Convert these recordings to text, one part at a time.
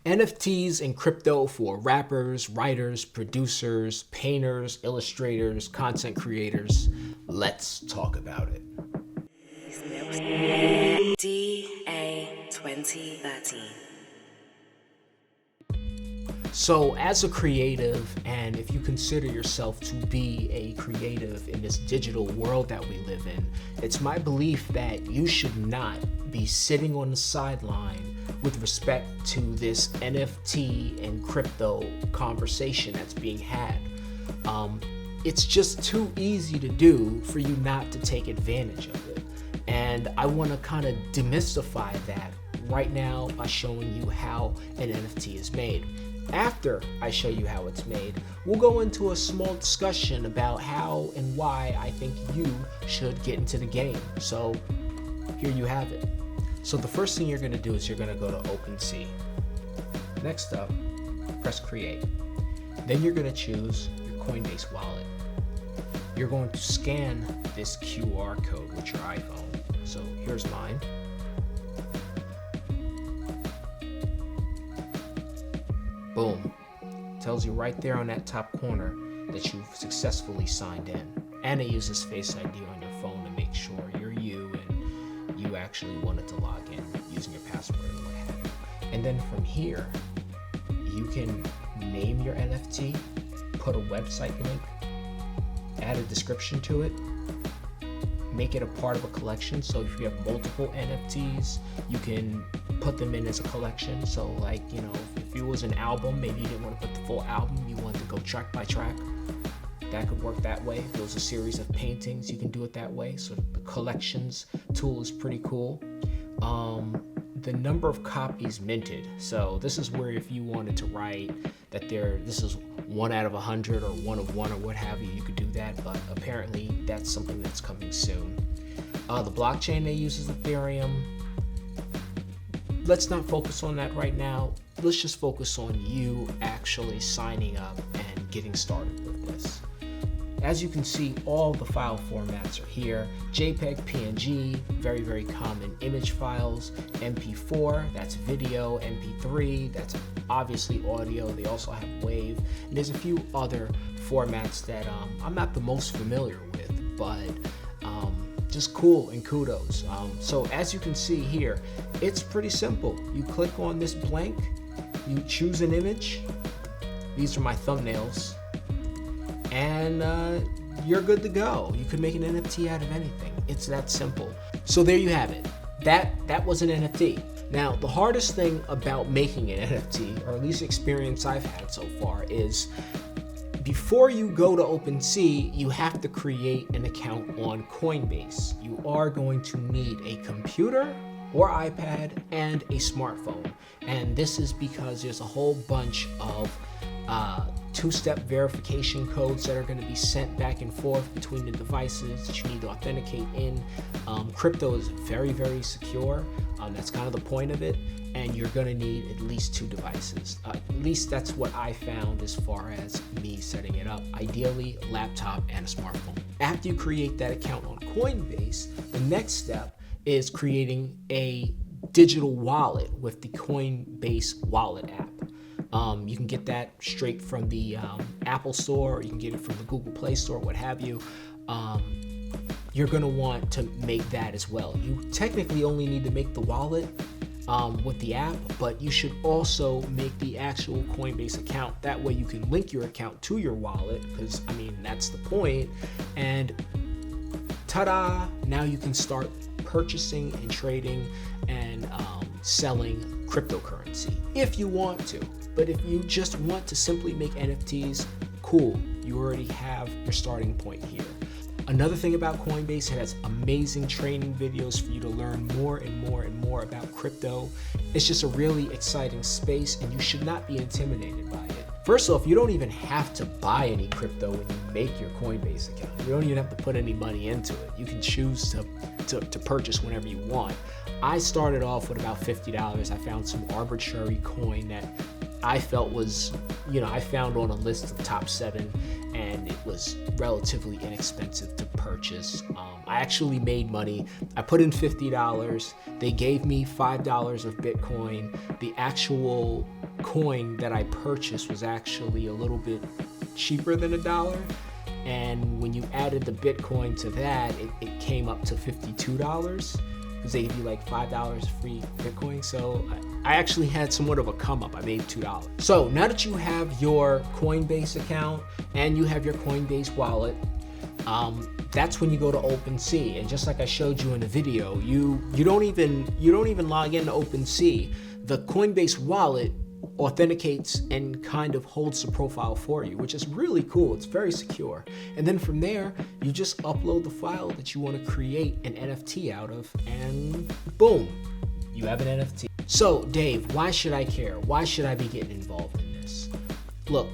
NFTs and crypto for rappers, writers, producers, painters, illustrators, content creators. Let's talk about it. DA 2013. So as a creative, and if you consider yourself to be a creative in this digital world that we live in, it's my belief that you should not be sitting on the sideline with respect to this NFT and crypto conversation that's being had. It's just too easy to do for you not to take advantage of it. And I want to kind of demystify that right now by showing you how an NFT is made. After I show you how it's made, we'll go into a small discussion about how and why I think you should get into the game. So here you have it. So the first thing you're going to do is you're going to go to OpenSea. Next up, press create. Then you're going to choose your Coinbase wallet. You're going to scan this QR code with your iPhone. So here's mine. Boom. Tells you right there on that top corner that you've successfully signed in. And it uses Face ID on your phone to make sure you're you and you actually wanted to log in using your password and what have you. And then from here, you can name your NFT, put a website link, add a description to it, make it a part of a collection. So if you have multiple NFTs, you can put them in as a collection. So like, you know, if it was an album, maybe you didn't want to put the full album, you wanted to go track by track, that could work that way. If it was a series of paintings, you can do it that way. So the collections tool is pretty cool. The number of copies minted. So this is where if you wanted to write that this is 1 out of 100 or 1 of 1 or what have you, you could do that, but apparently that's something that's coming soon. The blockchain they use is Ethereum. Let's not focus on that right now. Let's just focus on you actually signing up and getting started with this. As you can see, all the file formats are here. JPEG, PNG, very, very common image files, MP4, that's video, MP3, that's obviously audio. They also have WAV. And there's a few other formats that I'm not the most familiar with, but just cool and kudos. So as you can see here, it's pretty simple. You click on this blank, you choose an image. These are my thumbnails. And you're good to go. You could make an NFT out of anything. It's that simple. So there you have it. That was an NFT. Now, the hardest thing about making an NFT, or at least experience I've had so far, is before you go to OpenSea, you have to create an account on Coinbase. You are going to need a computer or iPad and a smartphone. And this is because there's a whole bunch of two-step verification codes that are going to be sent back and forth between the devices that you need to authenticate in. Crypto is very, very secure. That's kind of the point of it. And you're going to need at least 2 devices. At least that's what I found as far as me setting it up. Ideally, a laptop and a smartphone. After you create that account on Coinbase, the next step is creating a digital wallet with the Coinbase wallet app. You can get that straight from the Apple Store, or you can get it from the Google Play Store, what have you. You're going to want to make that as well. You technically only need to make the wallet with the app, but you should also make the actual Coinbase account. That way you can link your account to your wallet, because, I mean, that's the point. And ta-da! Now you can start purchasing and trading and selling cryptocurrency if you want to. But if you just want to simply make NFTs, cool, you already have your starting point here. Another thing about Coinbase, it has amazing training videos for you to learn more and more and more about crypto. It's just a really exciting space, and you should not be intimidated by it. First off, you don't even have to buy any crypto when you make your Coinbase account. You don't even have to put any money into it. You can choose to purchase whenever you want. I started off with about $50. I found some arbitrary coin that I felt was, I found on a list of top 7, and it was relatively inexpensive to purchase. I actually made money. I put in $50. They gave me $5 of Bitcoin. The actual coin that I purchased was actually a little bit cheaper than $1. And when you added the Bitcoin to that, it came up to $52 because they give you like $5 free Bitcoin. So I actually had somewhat of a come up. I made $2. So now that you have your Coinbase account and you have your Coinbase wallet, that's when you go to OpenSea. And just like I showed you in the video, you don't even log into OpenSea. The Coinbase wallet authenticates and kind of holds the profile for you, which is really cool. It's very secure. And then from there, you just upload the file that you want to create an NFT out of, and boom, you have an NFT. So Dave, why should I care? Why should I be getting involved in this? Look,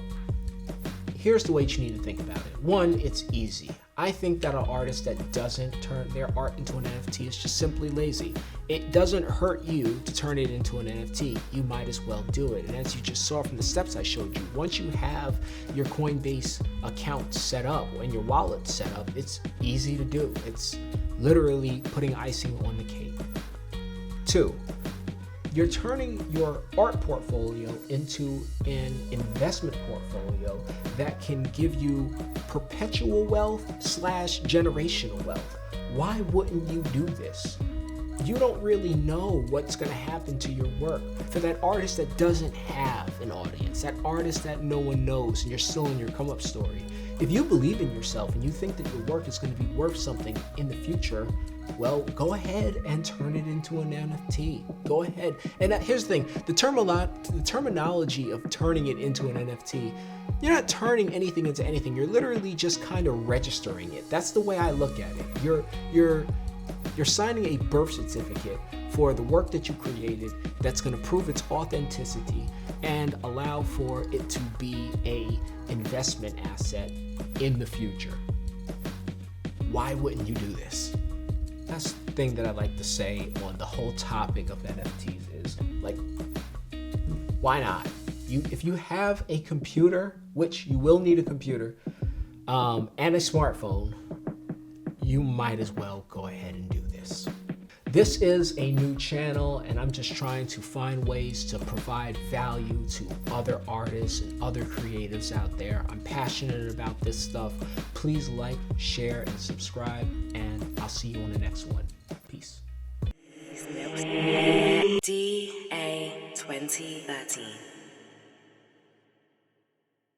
here's the way you need to think about it. One, it's easy. I think that an artist that doesn't turn their art into an NFT is just simply lazy. It doesn't hurt you to turn it into an NFT. You might as well do it. And as you just saw from the steps I showed you, once you have your Coinbase account set up and your wallet set up, it's easy to do. It's literally putting icing on the cake. 2, you're turning your art portfolio into an investment portfolio that can give you perpetual wealth / generational wealth. Why wouldn't you do this? You don't really know what's going to happen to your work. For that artist that doesn't have an audience, that artist that no one knows, and you're still in your come up story, if you believe in yourself and you think that your work is going to be worth something in the future, well, go ahead and turn it into an NFT. Go ahead. And here's the thing, the terminology of turning it into an NFT, you're not turning anything into anything. You're literally just kind of registering it. That's the way I look at it. You're signing a birth certificate for the work that you created that's going to prove its authenticity and allow for it to be an investment asset in the future. Why wouldn't you do this? That's the thing that I like to say on the whole topic of NFTs is, like, why not? If you have a computer, which you will need a computer, and a smartphone, you might as well go ahead and do this. This is a new channel, and I'm just trying to find ways to provide value to other artists and other creatives out there. I'm passionate about this stuff. Please like, share, and subscribe, and I'll see you on the next one. Peace. DA 2013.